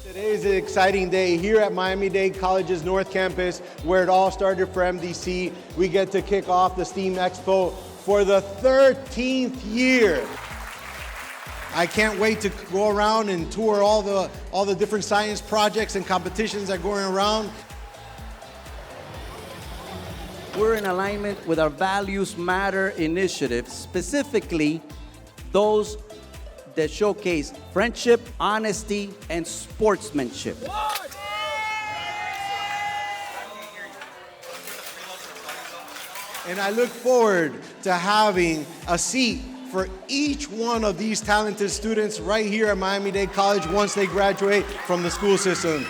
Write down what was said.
Today is an exciting day here at Miami-Dade College's North Campus, where it all started for MDC. We get to kick off the STEAM Expo for the 13th year. I can't wait to go around and tour all the different science projects and competitions that are going around. We're in alignment with our Values Matter initiative, specifically those that showcase friendship, honesty, and sportsmanship. And I look forward to having a seat for each one of these talented students right here at Miami-Dade College once they graduate from the school system.